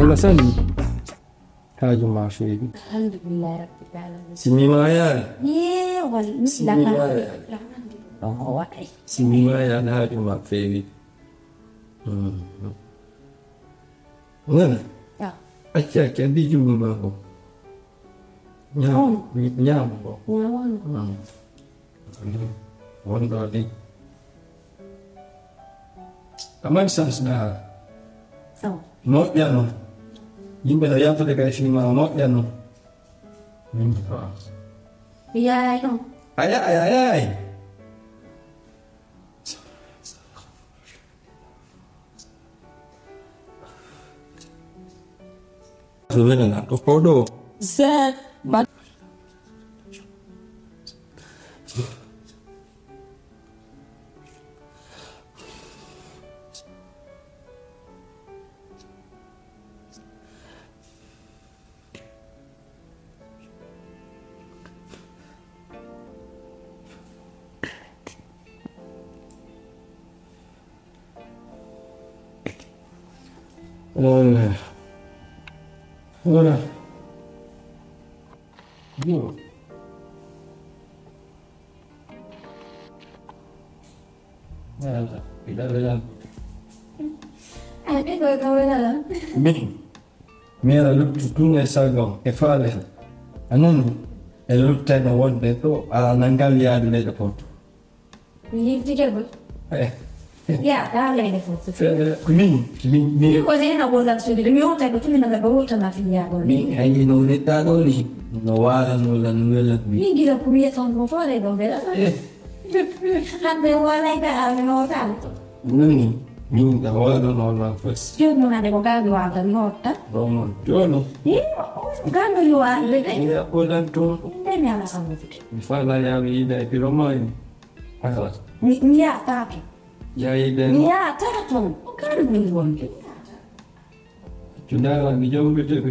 Allah sani haaju ma feewi. Alhamdulillah rabbil alamin. Simimaya. Wal Simimaya. waɗay. Simimaya haaju ma feewi. Nana. Acca andi jungo mako. Ñaama ko. Wonɗo ni. Aman sans na. Moƴƴa noon. Yimɓe no yaltude kay filma moƴƴa noon. Yaay ɗum. Ayay. Sebenarnya aku kodo. Zed. But. Ora. Io. Tidak. Ate koy kawela. Mi era luttutunga e salgon e faale anon e luttene wonde to ala nangal yaade leyɗe foto. Mi yiftikebol. Ya, dale ne foto. Min Ko zena bola sudi mi wonta ko tumi naga bawta na fiya ko. min ayi no neɗɗaɗo ni no wala no lan welat mi. Mi gila ko mi ton ko fare do bela. Hande wala ka no ta. Nani min da wala no lan fes. Yo non ade ko gago ata nota. Romo jono. Gago yo ande. Ya odan to Ne mi ala samu. mi fala ya mi ida e piromai. Asa. Mi ya ta. Ya ida Mi ya ta to. O gago mi wonde. Jundala mi jogo te ko.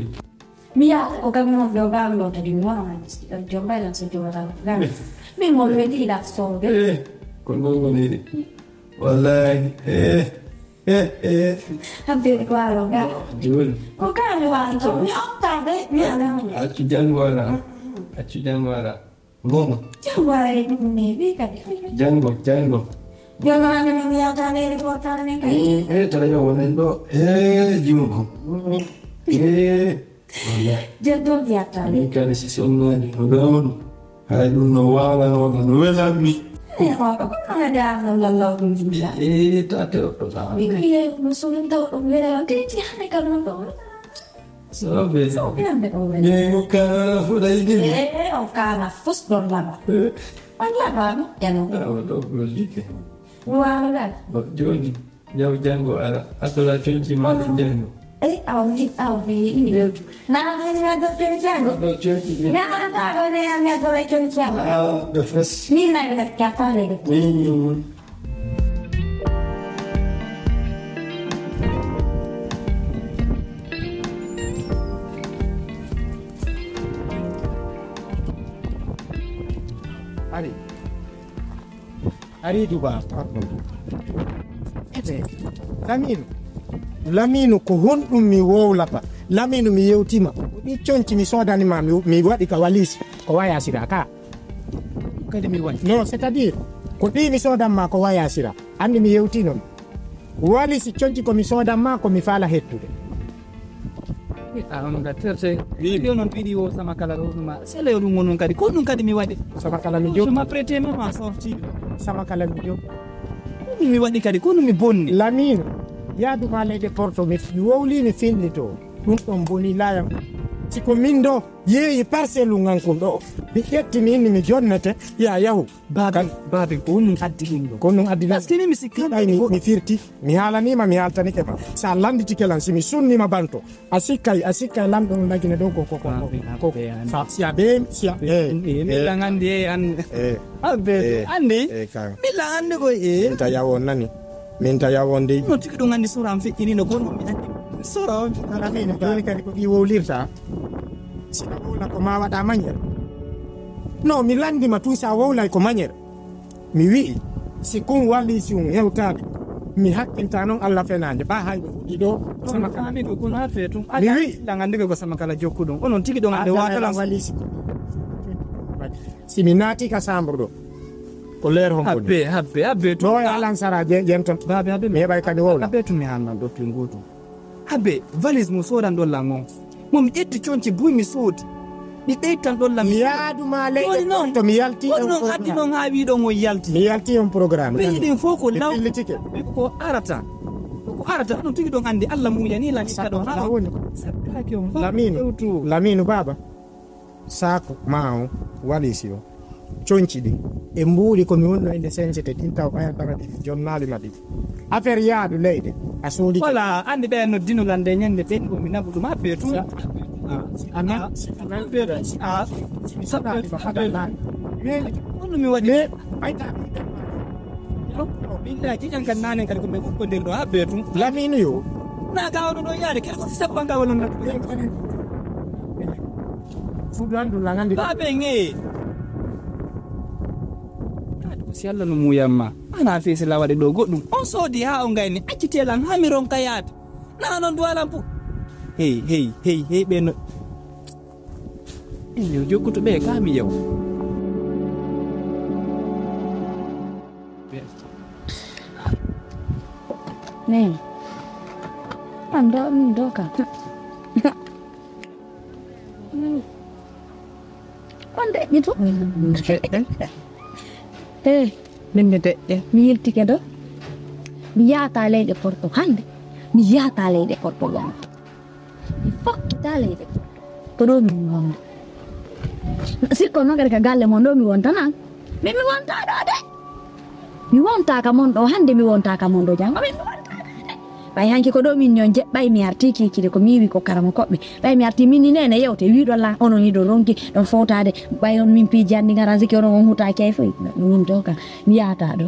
Mia o cammino più bello di nuovo, più bella se ti vorrà. Mi muove di là sto. Con ni. Wallahi. Hampir qua ga. Jul. O cambio alto, mi otta de mi ala. Acu jangwara. Ngono. Guarda mi vika. Jango. Io non avevo mi alta ne portare ne kai. Tara yo wonendo. Jimuko. Jaddo viata. Ni kan si sonna ni ngono. Hay dun no wala no wela mi. Ko ada lallo via. Tate to sa. Mi qui non sono in tavolo, mi era che ti hanno calmato. So be. Grande come. Ni ka fudai di. O cara, fosfor lava. Parlava, ya no. Do logike. Guarda. Joni. Jauh jango ala. Atola chunchi ma jango. Audi. Nah, ada penjara. Do chunchi. Nah, ada yang ada penjara. The first. Ni nak kata lagi. Ni. Ari duba. Laminu ko honɗum mi wowlata. Laminu mi yewtima. Ɗi conci mi sodani ma mi waɗi ka walisi ko wayasira ka. Kadi mi waɗi. Non, c'est-à-dire ko ɗi mi sodanma ko wayasira. Andi mi yewtino. Walisi conci ko mi sodanma ko mi fala hettude. On gatterse io non vidi o sama kala do ma se le ɗum non kadi ko ɗum kadi mi waɗi Sama kala mi jom. ma prêté même à sortir Sama kala mi jom. mi waɗi kadi ko ɗum mi bonni Laminu yaaduma leyɗe porto mi wowli mi filni to ɗum ɗon boni layam siko min ɗo yeeyi parcelle ngankon ɗo mi ƴettimi inni mi jonnete ya yahu babe ko ɗum addi ɗum ɗo ko ɗum addina sini mi sikki ɓayni mi firti mi haalanima mi haltanike ma sa landitike lan simi sunnima banto a sikkay lamɗo no dagine dow ko siya be siya miɗan andi e an abe andi miɗan andi ko min ta yawon nani min ta yawon de no tigi ɗum andi sora am feƴƴinino ko ɗum mi andi sora alamine joni kadi ko ɗi wowlirta sina wowla ko ma waɗa mañere non mi landima tun sa wowlay ko mañere mi wi'i si kon walli si on hewtade mi hakkilta noon Allah fenaande ba hay ɗiɗo sama kala ɗo kon ha feetum mi wi ɗagandiga ko sama kala jokkuɗum onon tigi ɗon ande watalan walisi si mi naati ka chambre ɗo ko leer homboni habbe ɗo e alansara jenton habbe mi heɓay kadi wowla habbe tumi hannan ɗo tun goto habbe valise mo sodan ɗon lan on momi ƴetti conci buy mi soodi ɗi ɗeytan ɗon lan mi yaaduma leyɗe to mi yalti on addi noon ha wiɗon on yalti mi yalti on programme ɓe yiɗin fof ko law pillitike ko arata onon tigi ɗon andi Allah muyani lan ikka ɗon ha woni sakkaki on laminu baba sako ma o walisi o conci ɗi e mbuuli komi wonno ende sincete ɗin taw ɓayatara ɗi jonnali ma ɗi affaire yaadu leyɗe a soodi voilà andi ɓe no dinolande ñande ɓen komi nabu ɗum habbe tum ono mi waɗi ɓinɗa kiƴan kan nanen kadi koɓe ɓukkodir ɗo habbe tum laminu yo na gawɗo ɗo yaade kadi ko sappa nga wonno fuɗandulla gandi baɓe ŋe si Allah no muyamma ana feesi la waɗe ɗo goɗɗum on soodi ha o gayni accitelan ha mi ronka yaade na noon duwalan pu hey ɓe no yo jokkuto ɓe ka mi yaw Nene. Ando ka. Onde gitu. Nende de Mi yiltike ɗo mi yahata leyɗe Porto hande mi yahata leyɗe Porto gonga mi fokkita leyɗe ko ɗo min wonda sikko noon kadi ka galle mon ɗo mi wontanan min mi wonta ɗo de mi wontaka mon ɗo hande mi wontaka mon ɗo janggo min mi wontaka de ɓay hanki ko ɗo min ñon jeɓɓay mi arti kikide ko mi wi ko karama koɓɓe ɓay mi arti minni nene yewte wiɗo la onon yiɗo ronki ɗon fowtade ɓay on min pijandi garan sikki onon on hutaki ay foy min to ka mi yahata ɗo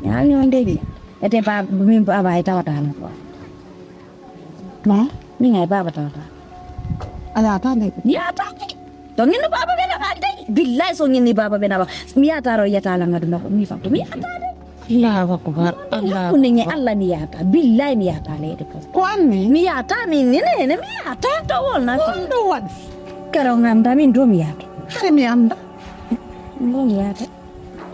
yami on deɗi ete baba min baba e tawatano ko ma min ay baba tawata ayata ne yahata to nginno baba ɓe naɓa de billahi so nginni baba ɓe naɓa mi yahataro yiyatala ngadu nako mi famto mi yahata de Allahu akbar Allah kunni ngi Allah mi yahata billahi mi yahata leyɗe ko ko anni mi yahata min ni nene mi yahata to wolna ko ndo waɗi kero ganda min do mi yahata hare mi anda do mi yahata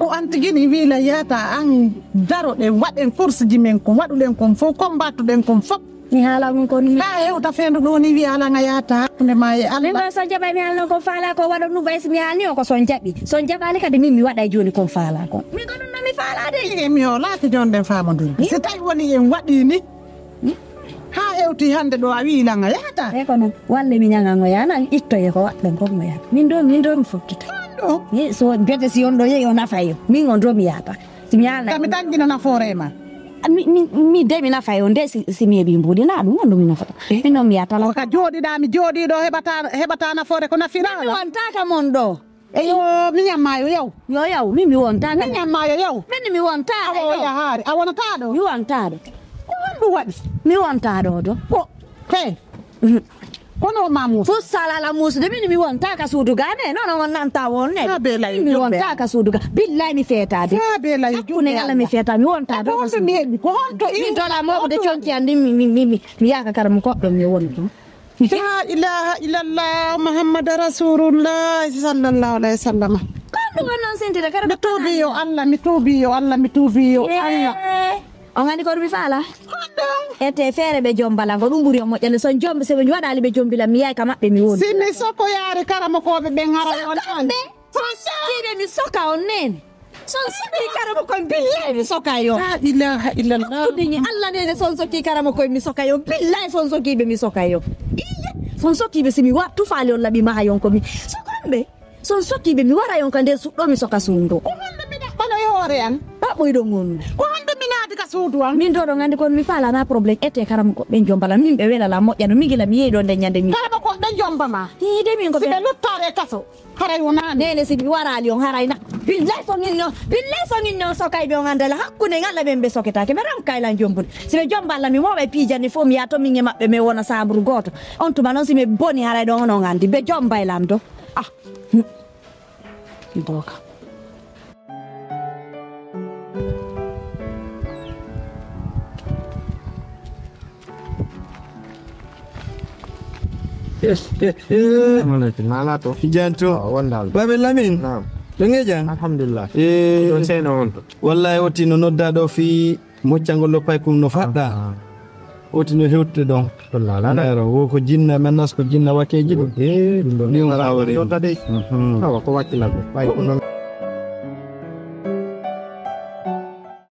o antigini wiila yata an daroɗen waɗen force ji men kon waɗuɗen kon fof combattuɗen kon fof mi haala ɗum kon mi ha hewta fendu ɗo ni wi alanga yata hakkunde ma e min Allah ɗo son jaɓay mi haalno kon faala ko waɗa ɗum way so mi haalni o ko son jaɓi son jaɓali kadi min mi waɗay joni kon faala kon mi ko ɗum nomi faalade emi o laati jonɗen famaduni so tawi woni en waɗi ni ha hewti hande ɗo a wi ilanga yata e ko noon walle mi ñagango yana ittoye ko waɗɗen kon mo yata min ɗo mi fokkita ɗo so bete si on ɗo yeeyi o nafay o min on ɗo mi yahata somi haalna kami tangguina nafoore ma mi de mi nafay o nde si mi heeɓi mbuɗi na ɗum on ɗum mi nafata min noon mi yahatala o ka jooɗiɗa mi jooɗiɗo heɓata nafoore ko mi nafirala wontaka mon ɗo eyo mi ñammayo yaw yo yaw min mi wontaka mi ñammayo yaw min mi wontaka awo yahaari a wonata ɗo mi wontaɗo ko honɗum waɗi mi wontaɗo ɗo ko he kono mamoudou fof salala musude min mi wontaka suudu ga ne noon on nanta wonne ha be layi mi wontaka suudu ga billahi mi feetade ha be layi hakkunde Allah mi feeta mi wontade ko honto mi heɓi ko honto min tola mawɓe de conki andi mi yaka kara mo koɗɗo mi woni tum la ilaha illallah muhammad rasulullah sallallahu alayhi wa sallam kon ɗum on noon sentide kara mi tuubi yo Allah mi tuubi yo Allah mi tuubi yo Allah on andi ko ɗum mi faala honɗum ete feere ɓe jombala ko ɗum ɓuuri on moƴƴande son jombe soɓe waɗali ɓe jombila mi yahay ka maɓɓe mi woni simi sokoyaari karamakoɓe ɓen hara on an son sikkiɓe mi soka on nene son sikki karama koye billahi mi soka yo la ilaha illallah tudiñi Allah nene son sokki karama koye mi soka yo billahi son sokkiɓe mi soka yo iye son sokkiɓe somi wa tufaali on laɓi maha yon komi sokonɓe son sokkiɓe mi wara yon ka nder suɗɗo mi soka suundo ko honɗum mi ɗaɓɓano e hoore an ɓaɓɓoyɗo gonɗu ko honɗum mi naati ka suudu an min to ɗo gandi kono mi falana probléme ete karama koɓe jombala min ɓe welala moƴƴano min gila mi yeeyi ɗo nde ñande min karamakoɓe jombama ide min ko siɓe luttare kaso haray wonani nene si mi warali on harayna billahi so nginno sokay ɓe on andala hakkude ngalla ɓen ɓe soketake ɓe ram kaylan jombude siɓe jomballa mi moɓe pijanni fof mi yaha to min e maɓɓe mi wona sabru goto on tuma noon simi boni haray ɗo onon andi ɓe jombaylam do doka Mala to. Janto. Wondal. Babe Lamin. Naam. Denge jang. Alhamdulillah. Eh, Seno on. wallahi woti no nodda ɗo fi moccangol ɗo paykum no faɗɗa woti no hewtude ɗon ɗero wo ko jinna men nas ko jinna wakeji ɗum Ɗum ɗo ni on awre ko wakkilal ɗo. Ɓay ko noon.